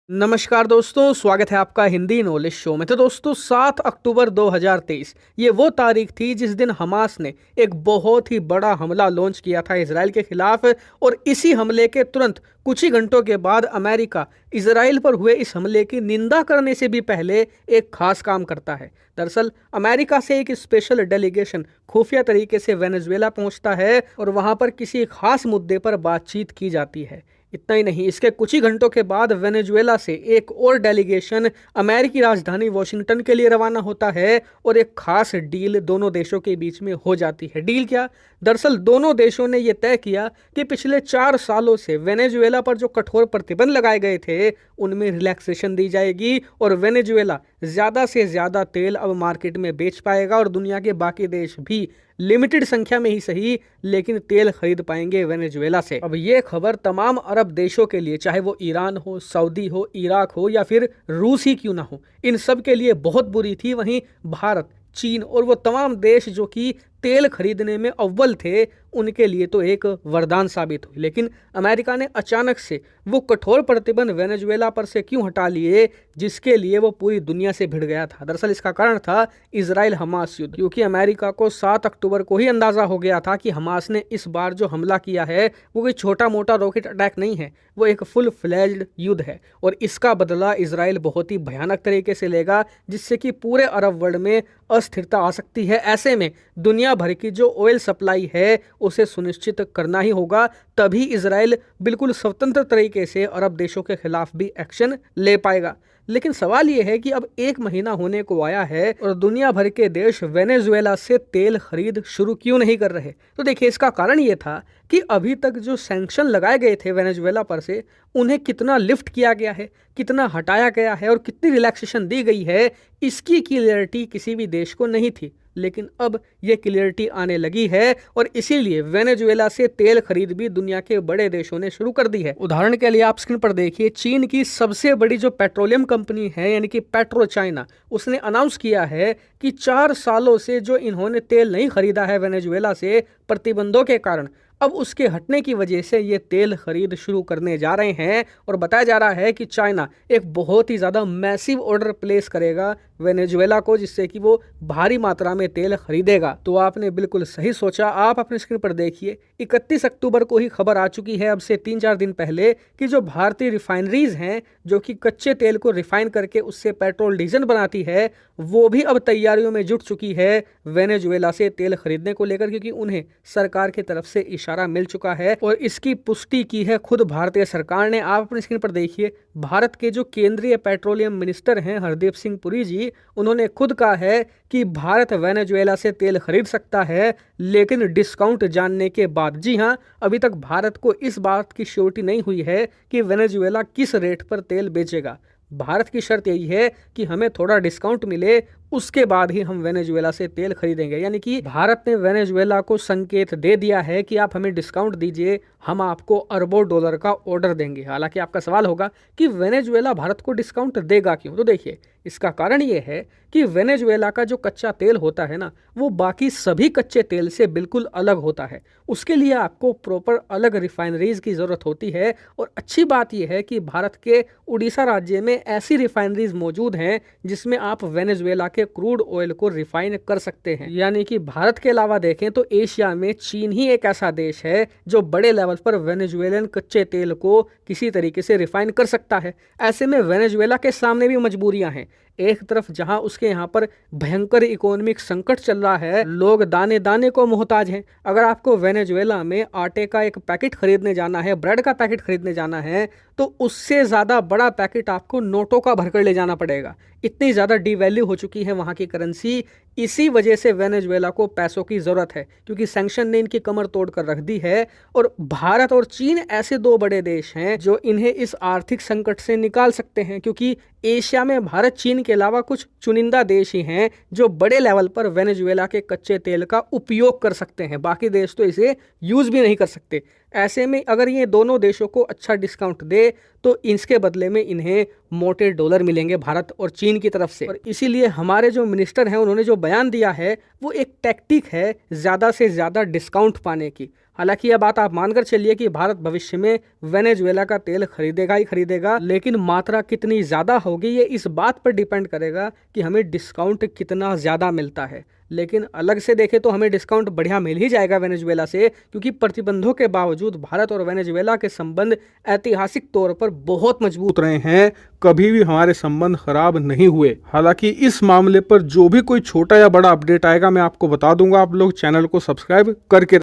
नमस्कार दोस्तों, स्वागत है आपका हिंदी नॉलेज शो में। तो दोस्तों 7 अक्टूबर 2023 ये वो तारीख थी जिस दिन हमास ने एक बहुत ही बड़ा हमला लॉन्च किया था इजराइल के खिलाफ। और इसी हमले के तुरंत कुछ ही घंटों के बाद अमेरिका इजराइल पर हुए इस हमले की निंदा करने से भी पहले एक खास काम करता है। दरअसल अमेरिका से एक स्पेशल डेलीगेशन खुफिया तरीके से वेनेजुएला पहुंचता है और वहां पर किसी खास मुद्दे पर बातचीत की जाती है। इतना ही नहीं, इसके कुछ ही घंटों के बाद वेनेजुएला से एक और डेलीगेशन अमेरिकी राजधानी वॉशिंगटन के लिए रवाना होता है और एक खास डील दोनों देशों के बीच में हो जाती है। डील क्या? दरअसल दोनों देशों ने यह तय किया कि पिछले 4 सालों से वेनेजुएला पर जो कठोर प्रतिबंध लगाए गए थे उनमें रिलैक्सेशन दी जाएगी और वेनेजुएला ज़्यादा से ज़्यादा तेल अब मार्केट में बेच पाएगा और दुनिया के बाकी देश भी लिमिटेड संख्या में ही सही लेकिन तेल खरीद पाएंगे वेनेजुएला से। अब ये खबर तमाम अरब देशों के लिए, चाहे वो ईरान हो, सऊदी हो, इराक हो या फिर रूस ही क्यों ना हो, इन सब के लिए बहुत बुरी थी। वहीं भारत, चीन और वो तमाम देश जो कि तेल खरीदने में अव्वल थे उनके लिए तो एक वरदान साबित हुई। लेकिन अमेरिका ने अचानक से वो कठोर प्रतिबंध वेनेजुएला पर से क्यों हटा लिए जिसके लिए वो पूरी दुनिया से भिड़ गया था? दरअसल इसका कारण था इजराइल हमास युद्ध। क्योंकि अमेरिका को 7 अक्टूबर को ही अंदाजा हो गया था कि हमास ने इस बार जो हमला किया है वो कोई छोटा मोटा रॉकेट अटैक नहीं है, वो एक फुल फ्लेज्ड युद्ध है और इसका बदला इजराइल बहुत ही भयानक तरीके से लेगा जिससे कि पूरे अरब वर्ल्ड में अस्थिरता आ सकती है। ऐसे में दुनिया भर की जो ऑयल सप्लाई है उसे सुनिश्चित करना ही होगा, तभी इजराइल बिल्कुल स्वतंत्र तरीके से अरब देशों के खिलाफ भी एक्शन ले पाएगा। लेकिन सवाल यह है कि अब 1 महीना होने को आया है और दुनिया भर के देश वेनेजुएला से तेल खरीद शुरू क्यों नहीं कर रहे? तो देखिए, इसका कारण ये था कि अभी तक जो सैंक्शन लगाए गए थे वेनेजुएला पर से उन्हें कितना लिफ्ट किया गया है, कितना हटाया गया है और कितनी रिलैक्सेशन दी गई है, इसकी क्लियरिटी किसी भी देश को नहीं थी। लेकिन अब यह क्लियरिटी आने लगी है और इसीलिए वेनेजुएला से तेल खरीद भी दुनिया के बड़े देशों ने शुरू कर दी है। उदाहरण के लिए आप स्क्रीन पर देखिए, चीन की सबसे बड़ी जो पेट्रोलियम कंपनी है यानी कि पेट्रो चाइना, उसने अनाउंस किया है कि 4 सालों से जो इन्होंने तेल नहीं खरीदा है वेनेजुएला से प्रतिबंधों के कारण, अब उसके हटने की वजह से ये तेल खरीद शुरू करने जा रहे हैं। और बताया जा रहा है कि चाइना एक बहुत ही ज़्यादा मैसिव ऑर्डर प्लेस करेगा वेनेजुएला को जिससे कि वो भारी मात्रा में तेल खरीदेगा। तो आपने बिल्कुल सही सोचा। आप अपने स्क्रीन पर देखिए, 31 अक्टूबर को ही खबर आ चुकी है, अब से 3-4 दिन पहले, कि जो भारतीय रिफाइनरीज हैं जो कि कच्चे तेल को रिफाइन करके उससे पेट्रोल डीजल बनाती है, वो भी अब तैयारियों में जुट चुकी है वेनेजुएला से तेल खरीदने को लेकर, क्योंकि उन्हें सरकार की तरफ से इशारा मिल चुका है और इसकी पुष्टि की है खुद भारतीय सरकार ने। आप अपनी स्क्रीन पर देखिए, भारत के जो केंद्रीय पेट्रोलियम मिनिस्टर हैं हरदीप सिंह पुरी जी, उन्होंने खुद कहा है कि भारत वेनेजुएला से तेल खरीद सकता है लेकिन डिस्काउंट जानने के बाद। जी हां, अभी तक भारत को इस बात की श्योरिटी नहीं हुई है कि वेनेजुएला किस रेट पर तेल बेचेगा। भारत की शर्त यही है कि हमें थोड़ा डिस्काउंट मिले, उसके बाद ही हम वेनेजुएला से तेल खरीदेंगे। यानी कि भारत ने वेनेजुएला को संकेत दे दिया है कि आप हमें डिस्काउंट दीजिए, हम आपको अरबों डॉलर का ऑर्डर देंगे। हालांकि आपका सवाल होगा कि वेनेजुएला भारत को डिस्काउंट देगा क्यों? तो देखिए, इसका कारण ये है कि वेनेजुएला का जो कच्चा तेल होता है ना, वो बाकी सभी कच्चे तेल से बिल्कुल अलग होता है। उसके लिए आपको प्रॉपर अलग रिफाइनरीज की ज़रूरत होती है। और अच्छी बात यह है कि भारत के उड़ीसा राज्य में ऐसी रिफाइनरीज मौजूद हैं जिसमें आप वेनेजुएला के क्रूड ऑयल को रिफाइन कर सकते हैं। यानी कि भारत के अलावा देखें तो एशिया में चीन ही एक ऐसा देश है जो बड़े लेवल पर वेनेजुएलन कच्चे तेल को किसी तरीके से रिफाइन कर सकता है। ऐसे में वेनेजुएला के सामने भी मजबूरियां हैं। एक तरफ जहां उसके यहाँ पर भयंकर इकोनॉमिक संकट चल रहा है, लोग दाने दाने को मोहताज हैं। अगर आपको वेनेजुएला में आटे का एक पैकेट खरीदने जाना है, ब्रेड का पैकेट खरीदने जाना है, तो उससे ज़्यादा बड़ा पैकेट आपको नोटों का भरकर ले जाना पड़ेगा। इतनी ज़्यादा डिवैल्यू हो चुकी है वहाँ की करेंसी। इसी वजह से वेनेजुएला को पैसों की ज़रूरत है, क्योंकि सैंक्शन ने इनकी कमर तोड़ कर रख दी है। और भारत और चीन ऐसे 2 बड़े देश हैं जो इन्हें इस आर्थिक संकट से निकाल सकते हैं, क्योंकि एशिया में भारत चीन के अलावा कुछ चुनिंदा देश ही हैं जो बड़े लेवल पर वेनेजुएला के कच्चे तेल का उपयोग कर सकते हैं। बाकी देश तो इसे यूज़ भी नहीं कर सकते। ऐसे में अगर ये दोनों देशों को अच्छा डिस्काउंट दे तो इसके बदले में इन्हें मोटे डॉलर मिलेंगे भारत और चीन की तरफ से। और इसीलिए हमारे जो मिनिस्टर हैं उन्होंने जो बयान दिया है वो एक टैक्टिक है ज़्यादा से ज़्यादा डिस्काउंट पाने की। हालांकि यह बात आप मानकर चलिए कि भारत भविष्य में वेनेजुएला का तेल खरीदेगा ही खरीदेगा, लेकिन मात्रा कितनी ज्यादा होगी ये इस बात पर डिपेंड करेगा कि हमें डिस्काउंट कितना ज्यादा मिलता है। लेकिन अलग से देखें तो हमें डिस्काउंट बढ़िया मिल ही जाएगा वेनेजुएला से, क्योंकि प्रतिबंधों के बावजूद भारत और वेनेजुएला के संबंध ऐतिहासिक तौर पर बहुत मजबूत रहे हैं, कभी भी हमारे संबंध खराब नहीं हुए। हालांकि इस मामले पर जो भी कोई छोटा या बड़ा अपडेट आएगा मैं आपको बता दूंगा, आप लोग चैनल को सब्सक्राइब करके